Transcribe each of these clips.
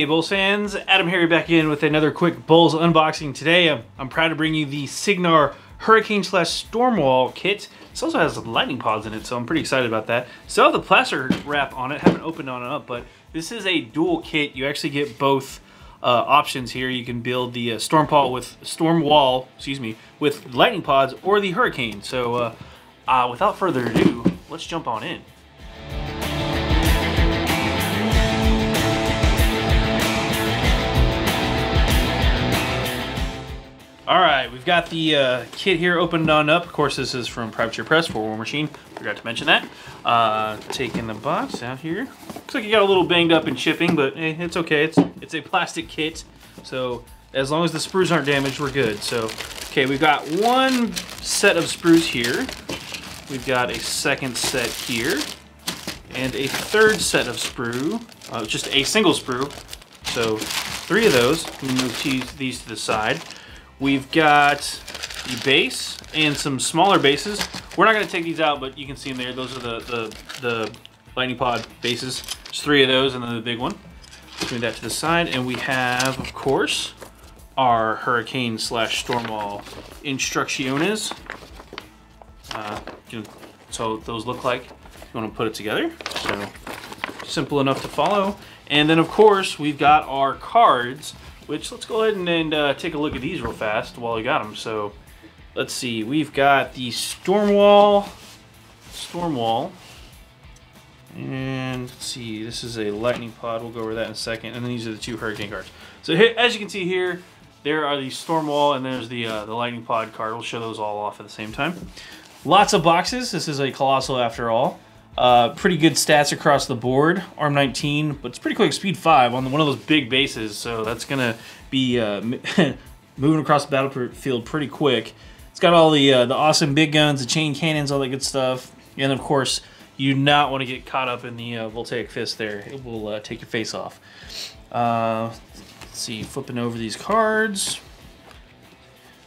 Hey BoLS fans, AdamHarry back in with another quick BoLS unboxing. Today I'm proud to bring you the Cygnar Hurricane/Stormwall kit. This also has lightning pods in it, so I'm pretty excited about that. Still have the plaster wrap on it, haven't opened on it up, but this is a dual kit. You actually get both options here. You can build the Stormwall with lightning pods or the Hurricane. So without further ado, let's jump on in. All right, we've got the kit here opened on up. Of course, this is from Privateer Press for War Machine. Forgot to mention that. Taking the box out here. Looks like you got a little banged up in shipping, but hey, it's okay. It's a plastic kit, so as long as the sprues aren't damaged, we're good. So, okay, we've got one set of sprues here. We've got a second set here, and a third set of sprue. Just a single sprue. So, three of those. We move these to the side. We've got the base and some smaller bases. We're not going to take these out, but you can see them there. Those are the lightning pod bases. There's three of those and then the big one. Move that to the side. And we have, of course, our Hurricane/Stormwall instrucciones. So those look like if you want to put it together. So simple enough to follow. And then, of course, we've got our cards, which let's go ahead and take a look at these real fast while we got them. So let's see, we've got the Stormwall, and let's see, this is a lightning pod. We'll go over that in a second. And then these are the two Hurricane cards. So here, as you can see here, there are the Stormwall and there's the lightning pod card. We'll show those all off at the same time. Lots of boxes. This is a Colossal after all. Pretty good stats across the board. Arm 19, but it's pretty quick, speed 5 on one of those big bases, so that's gonna be moving across the battlefield pretty quick. It's got all the awesome big guns, the chain cannons, all that good stuff, and of course you do not want to get caught up in the voltaic fist there. It will take your face off. Let's see, flipping over these cards.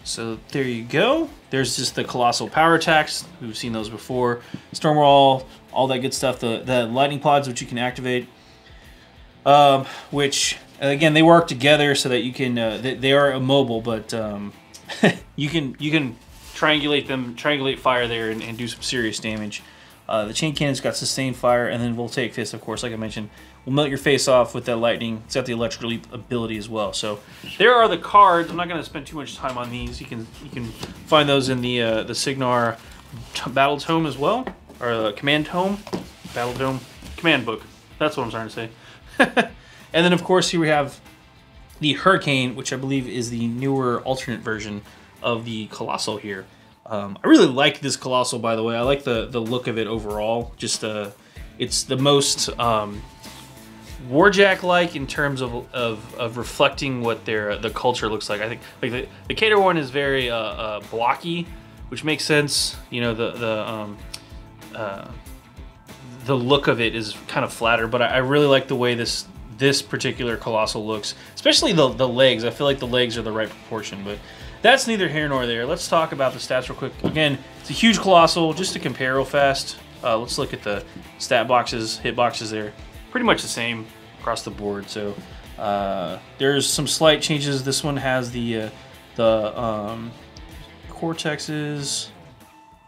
So there you go. There's just the Colossal power attacks. We've seen those before. Stormwall, all that good stuff. The lightning pods, which you can activate. Which, again, they work together so that you can, they are immobile, but you can triangulate fire there and do some serious damage. The chain cannon's got sustained fire, and then voltaic fist, of course, like I mentioned, will melt your face off with that lightning. It's got the electrical leap ability as well. So there are the cards. I'm not going to spend too much time on these. You can find those in the Cygnar Battle Tome as well, or Command Tome, Battle Tome, Command Book. That's what I'm trying to say. And then of course here we have the Hurricane, which I believe is the newer alternate version of the Colossal here. I really like this Colossal, by the way. I like the look of it overall. Just it's the most Warjack-like in terms of reflecting what the culture looks like. I think like the Cater one is very blocky, which makes sense. You know, the look of it is kind of flatter, but I really like the way this particular Colossal looks, especially the legs. I feel like the legs are the right proportion, but that's neither here nor there. Let's talk about the stats real quick. Again, it's a huge Colossal. Just to compare real fast, let's look at the stat boxes, hit boxes there. Pretty much the same across the board. So there's some slight changes. This one has the Cortexes.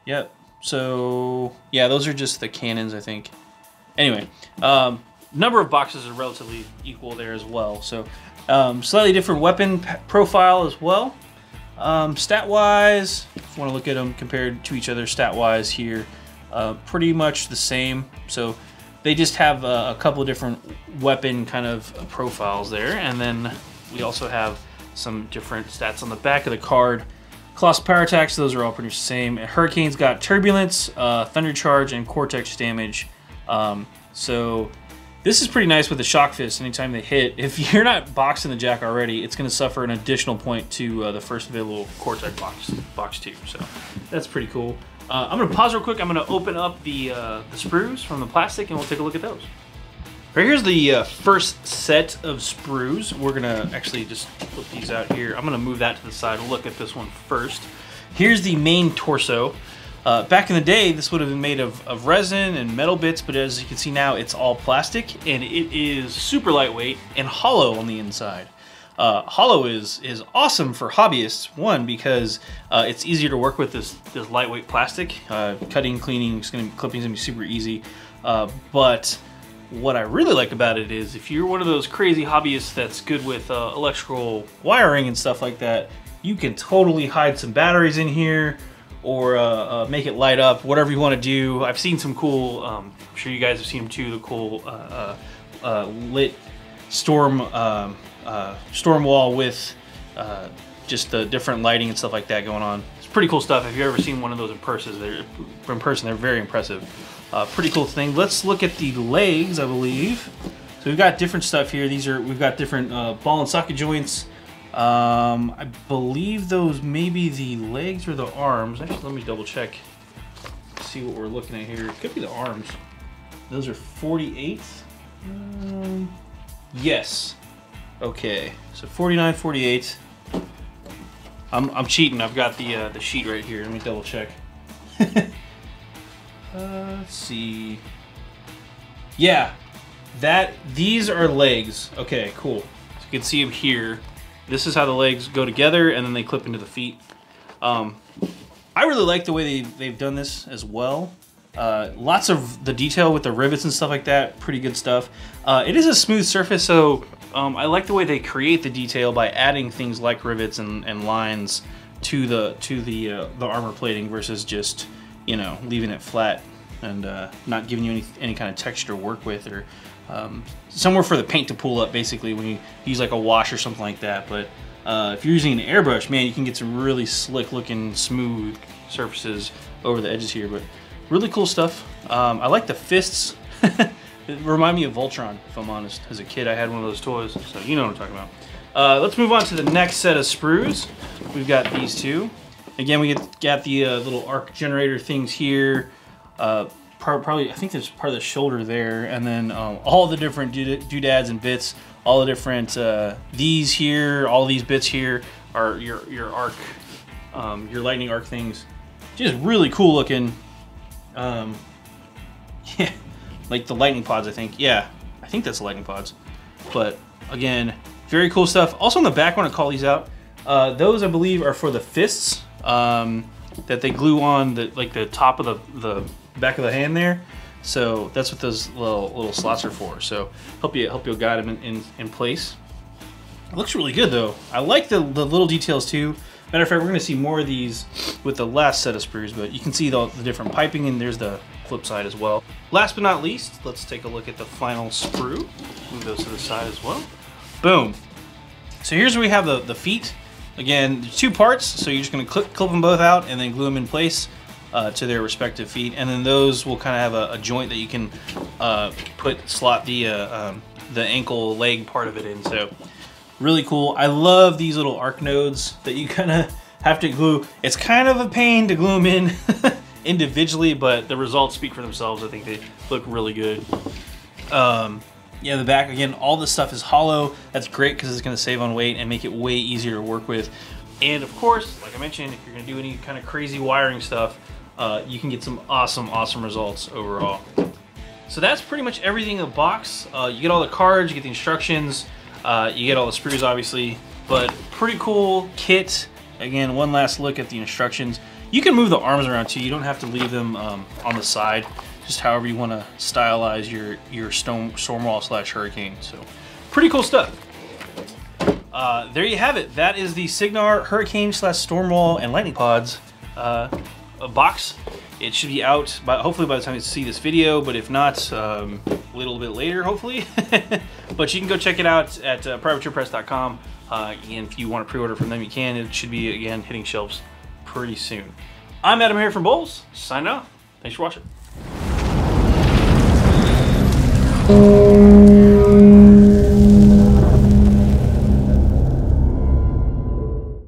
Yep. So yeah, those are just the cannons, I think. Anyway, number of boxes are relatively equal there as well. So slightly different weapon profile as well. Stat-wise, if you want to look at them compared to each other stat-wise here, pretty much the same. So they just have a couple of different weapon kind of profiles there. And then we also have some different stats on the back of the card. Colossal power attacks, those are all pretty much the same. Hurricane's got turbulence, thunder charge, and cortex damage. So this is pretty nice with the shock fist. Anytime they hit, if you're not boxing the jack already, it's going to suffer an additional point to the first available cortex box 2. So that's pretty cool. I'm going to pause real quick. I'm going to open up the sprues from the plastic, and we'll take a look at those. Right, here's the first set of sprues. We're going to actually just flip these out here. I'm going to move that to the side. We'll look at this one first. Here's the main torso. Back in the day, this would have been made of resin and metal bits, but as you can see now, it's all plastic, and it is super lightweight and hollow on the inside. Hollow is awesome for hobbyists, one, because it's easier to work with this lightweight plastic. Cutting, cleaning, clipping is gonna be super easy. But what I really like about it is if you're one of those crazy hobbyists that's good with electrical wiring and stuff like that, you can totally hide some batteries in here, or make it light up, whatever you want to do. I've seen some cool, I'm sure you guys have seen them too, the cool lit Stormwall with just the different lighting and stuff like that going on. It's pretty cool stuff. If you've ever seen one of those in person, they're very impressive. Pretty cool thing. Let's look at the legs, I believe. So we've got different stuff here. We've got different ball and socket joints. I believe those may be the legs or the arms. Actually, let me double check, see what we're looking at here. It could be the arms. Those are 48. Yes. Okay, so 49, 48. I'm cheating. I've got the sheet right here. Let me double check. Let's see. Yeah, these are legs. Okay, cool. So you can see them here. This is how the legs go together, and then they clip into the feet. I really like the way they've done this as well. Lots of the detail with the rivets and stuff like that. Pretty good stuff. It is a smooth surface, so I like the way they create the detail by adding things like rivets and lines to the armor plating versus just, you know, leaving it flat and not giving you any kind of texture to work with, or somewhere for the paint to pool up, basically, when you use like a wash or something like that. But if you're using an airbrush, man, you can get some really slick looking smooth surfaces over the edges here. But really cool stuff. I like the fists. It remind me of Voltron, if I'm honest. As a kid, I had one of those toys, so you know what I'm talking about. Let's move on to the next set of sprues. We've got these two. Again, we got the little arc generator things here. Probably, I think there's part of the shoulder there, and then all the different doodads and bits, all the different these here, all these bits here are your arc, your lightning arc things. Just really cool looking. Yeah, like the lightning pods, I think. Yeah, I think that's the lightning pods. But again, very cool stuff. Also on the back, I want to call these out. Those, I believe, are for the fists that they glue on the top of the back of the hand there. So that's what those little slots are for. So hope you got them in place. It looks really good though. I like the little details too. Matter of fact, we're gonna see more of these with the last set of sprues, but you can see the different piping, and there's the flip side as well. Last but not least, let's take a look at the final sprue. Move those to the side as well. Boom. So here's where we have the feet. Again, there's two parts, so you're just gonna clip them both out and then glue them in place to their respective feet, and then those will kind of have a joint that you can slot the ankle leg part of it in. So really cool. I love these little arc nodes that you kind of have to glue. It's kind of a pain to glue them in individually, but the results speak for themselves. I think they look really good. Yeah, the back, again, all this stuff is hollow. That's great because it's going to save on weight and make it way easier to work with. And of course, like I mentioned, if you're going to do any kind of crazy wiring stuff, you can get some awesome results overall. So that's pretty much everything in the box. You get all the cards, you get the instructions, you get all the sprues, obviously, but pretty cool kit. Again, one last look at the instructions. You can move the arms around too. You don't have to leave them on the side. Just however you want to stylize your Stormwall / Hurricane. So pretty cool stuff. There you have it. That is the Cygnar Hurricane / Stormwall and Lightning Pods a box. It should be out hopefully by the time you see this video, but if not, a little bit later, hopefully. But you can go check it out at privateerpress.com. And if you want to pre-order from them, you can. It should be, again, hitting shelves pretty soon. I'm AdamHarry from BoLS, signing off. Thanks for watching.